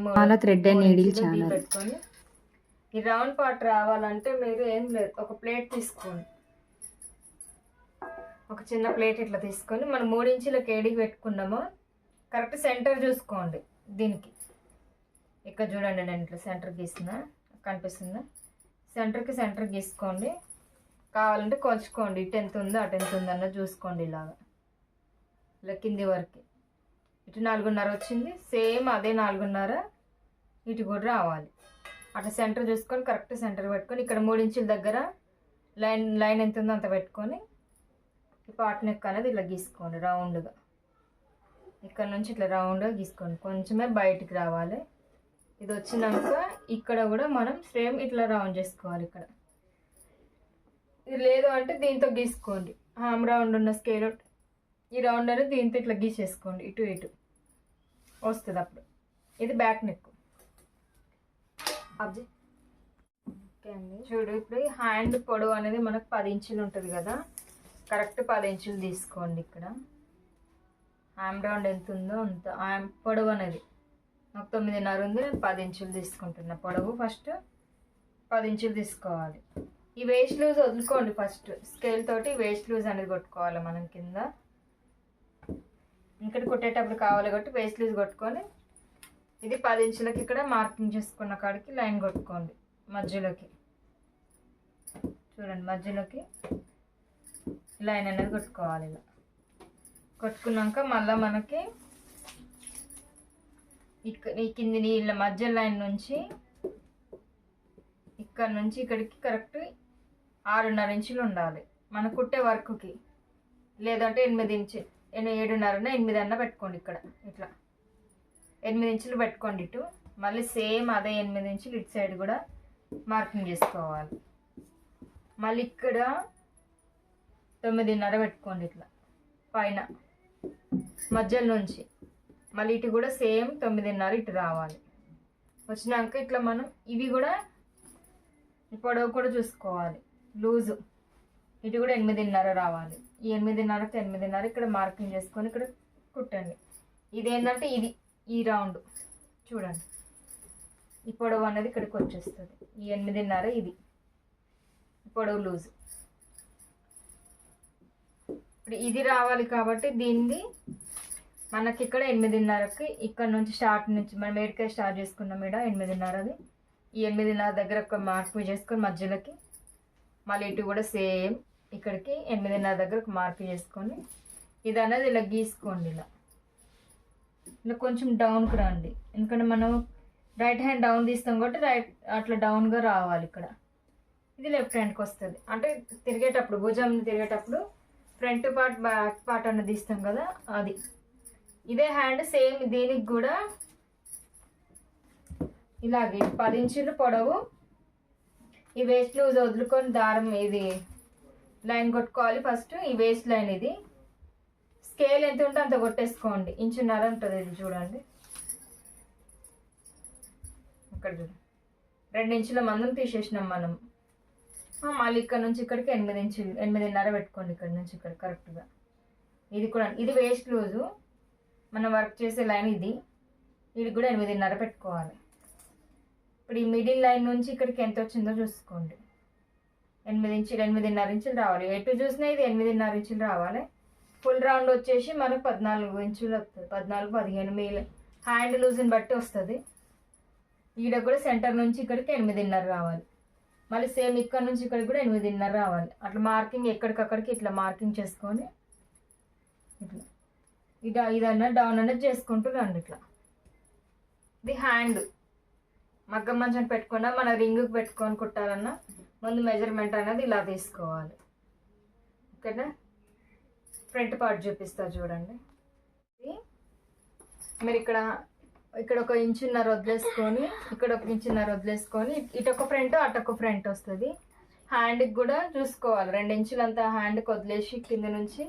చాలా thread and needle channel. పెట్టుకొని ఈ రౌండ్ పార్ట్ రావాలంటే మీరు ఏం లేదు, ఒక ప్లేట్ తీసుకోండి, ఒక చిన్న ప్లేట్ ఇట్లా తీసుకొని మనం 3 ఇంచులకు ఏడికి పెట్టుకున్నామో కరెక్ట్ సెంటర్ చూసుకోండి. దీనికి ఇక్కడ చూడండి, నేను ఇట్లా సెంటర్ గీస్తున్నా, కనిపిస్తుందా? సెంటర్ గీసుకోండి. కావాలంటే కొలుచుకోండి, ఇటు ఎంత ఉందో అటు ఎంత ఉందో అన్నది చూసుకోండి. ఇలా కింది వరకు ఇటు 4.5 వచ్చింది, సేమ్ అదే 4.5 ఇటు కూడా రావాలి. అట్లా సెంటర్ చూసుకొని కరెక్ట్ సెంటర్ పెట్టుకొని ఇక్కడ 3 ఇంచుల దగ్గర లైన్ ఎంత ఉందో అంత పెట్టుకొని ఈ పార్ట్ నెక్ అనేది ఇట్లా గీసుకోండి రౌండ్గా. ఇక్కడ నుంచి ఇట్లా రౌండ్గా గీసుకోండి, కొంచెమే బయటికి రావాలి. ఇది వచ్చినాక ఇక్కడ కూడా మనం సేమ్ ఇట్లా రౌండ్ చేసుకోవాలి. ఇక్కడ ఇది లేదు అంటే దీంతో గీసుకోండి, హామ్ రౌండ్ ఉన్న స్కేల్ ఈ రౌండ్ అనేది దీంతో ఇట్లా గీసేసుకోండి, ఇటు ఇటు వస్తుంది అప్పుడు. ఇది బ్యాక్ నెక్. ఓకే అండి, చూడు ఇప్పుడు హ్యాండ్ పొడవు అనేది మనకు 10 ఇంచులు ఉంటుంది కదా, కరెక్ట్ 10 ఇంచులు తీసుకోండి. ఇక్కడ హ్యామ్ రౌండ్ ఎంత ఉందో అంత పొడవు అనేది నాకు 9.5 ఉంది, నేను 10 ఇంచులు తీసుకుంటున్నా పొడవు. ఫస్ట్ 10 ఇంచులు తీసుకోవాలి. ఈ వేస్ట్ లూజ్ వదులుకోండి, ఫస్ట్ స్కేల్ తోటి వేస్ట్ లూజ్ అనేది కొట్టుకోవాలి మనం కింద. ఇక్కడ కొట్టేటప్పుడు కావాలి కాబట్టి వేస్ట్ లూజ్ కొట్టుకొని ఇది 10 ఇంచులకి ఇక్కడ మార్కింగ్ చేసుకున్న కాడికి లైన్ కొట్టుకోండి మధ్యలోకి. చూడండి, మధ్యలోకి లైన్ అనేది కొట్టుకోవాలి. ఇలా కొట్టుకున్నాక మళ్ళీ మనకి ఈ కింది నీళ్ళ మధ్య లైన్ నుంచి ఇక్కడ నుంచి ఇక్కడికి కరెక్ట్ 6.5 ఇంచులు ఉండాలి మన కుట్టే వర్క్కి. లేదంటే 8 ఇంచు 7.5 8 అన్న పెట్టుకోండి. ఇక్కడ ఇట్లా 8 ఇంచులు పెట్టుకోండి ఇటు. మళ్ళీ సేమ్ అదే 8 ఇంచులు ఇటు సైడ్ కూడా మార్కింగ్ చేసుకోవాలి. మళ్ళీ ఇక్కడ 9.5 పెట్టుకోండి ఇట్లా పైన మధ్యలో నుంచి. మళ్ళీ ఇటు కూడా సేమ్ 9.5 ఇటు రావాలి. వచ్చినాక ఇట్లా మనం ఇవి కూడా పొడవు కూడా చూసుకోవాలి, లూజు ఇటు కూడా 8.5 రావాలి. ఈ 8.5కి 8.5 ఇక్కడ మార్కింగ్ చేసుకొని ఇక్కడ కుట్టండి. ఇదేంటంటే ఇది ఈ రౌండ్ చూడండి, ఈ పొడవు అనేది ఇక్కడికి వచ్చేస్తుంది. ఈ 8.5 ఇది పొడవు లూజు. ఇప్పుడు ఇది రావాలి కాబట్టి దీన్ని మనకి ఇక్కడ 8.5కి ఇక్కడ నుంచి స్టార్ట్ నుంచి మనం ఏడుకే స్టార్ట్ చేసుకున్నాం. ఇక్కడ 8.5ది ఈ 8.5 దగ్గర ఒక మార్పు చేసుకొని మధ్యలోకి మళ్ళీ ఇటు కూడా సేమ్ ఇక్కడికి 8.5 దగ్గర ఒక మార్పు చేసుకొని ఇది అనేది ఇలా గీసుకోండి. ఇలా కొంచెం డౌన్కి రండి, ఎందుకంటే మనం రైట్ హ్యాండ్ డౌన్ తీస్తాం కాబట్టి అట్లా డౌన్గా రావాలి. ఇక్కడ ఇది లెఫ్ట్ హ్యాండ్కి వస్తుంది. అంటే తిరిగేటప్పుడు భుజం తిరిగేటప్పుడు ఫ్రంట్ పార్ట్ బ్యాక్ పార్ట్ అన్నది తీస్తాం కదా, అది ఇదే హ్యాండ్ సేమ్ దీనికి కూడా ఇలాగే 10 ఇంచులు పొడవు. ఈ వేస్ట్ లూజ్ వదులుకొని దారం ఇది లైన్ కొట్టుకోవాలి ఫస్ట్. ఈ వేస్ట్ లైన్ ఇది స్కేల్ ఎంత ఉంటే అంత కొట్టేసుకోండి, 1.5 ఇంచు ఉంటుంది ఇది చూడండి. ఇక్కడ చూడండి 2 ఇంచుల మందం తీసేసినాం మనం. మళ్ళీ ఇక్కడ నుంచి ఇక్కడికి 8 ఇంచులు 8.5 పెట్టుకోండి. ఇక్కడ నుంచి ఇక్కడ కరెక్ట్గా ఇది కూడా ఇది వేస్ట్ లూజు మనం వర్క్ చేసే లైన్ ఇది. ఇది కూడా 8.5 పెట్టుకోవాలి. ఇప్పుడు ఈ మిడిల్ లైన్ నుంచి ఇక్కడికి ఎంత వచ్చిందో చూసుకోండి. 8 ఇంచులు 8.5 ఇంచులు రావాలి. ఎటు చూసినా ఇది 8.5 ఇంచులు రావాలి. ఫుల్ రౌండ్ వచ్చేసి మనకు 14 ఇంచులు వస్తుంది, 14 15 మీ హ్యాండ్ లూజ్ని బట్టి వస్తుంది. ఈడ కూడా సెంటర్ నుంచి ఇక్కడికి 8.5 రావాలి. మళ్ళీ సేమ్ ఇక్కడ నుంచి ఇక్కడికి కూడా 8.5 రావాలి. అట్లా మార్కింగ్ ఎక్కడికక్కడికి ఇట్లా మార్కింగ్ చేసుకొని ఇట్లా ఇదన్నా డౌన్ అనేది చేసుకుంటూ రండి. ఇట్లా ఇది హ్యాండ్ మగ్గం మంచం పెట్టుకున్నా మన రింగుకి పెట్టుకొని కుట్టాలన్నా ముందు మెజర్మెంట్ అనేది ఇలా తీసుకోవాలి. ఓకేనా, ఫ్రంట్ పార్ట్ చూపిస్తా చూడండి. మీరు ఇక్కడ 1.5 ఇంచు వదిలేసుకొని ఇక్కడ 1.5 ఇంచు వదిలేసుకొని ఇటు ఒక ఫ్రంట్ అటొక ఫ్రంట్ వస్తుంది. హ్యాండ్కి కూడా చూసుకోవాలి 2 ఇంచులు అంతా హ్యాండ్కి వదిలేసి కింద నుంచి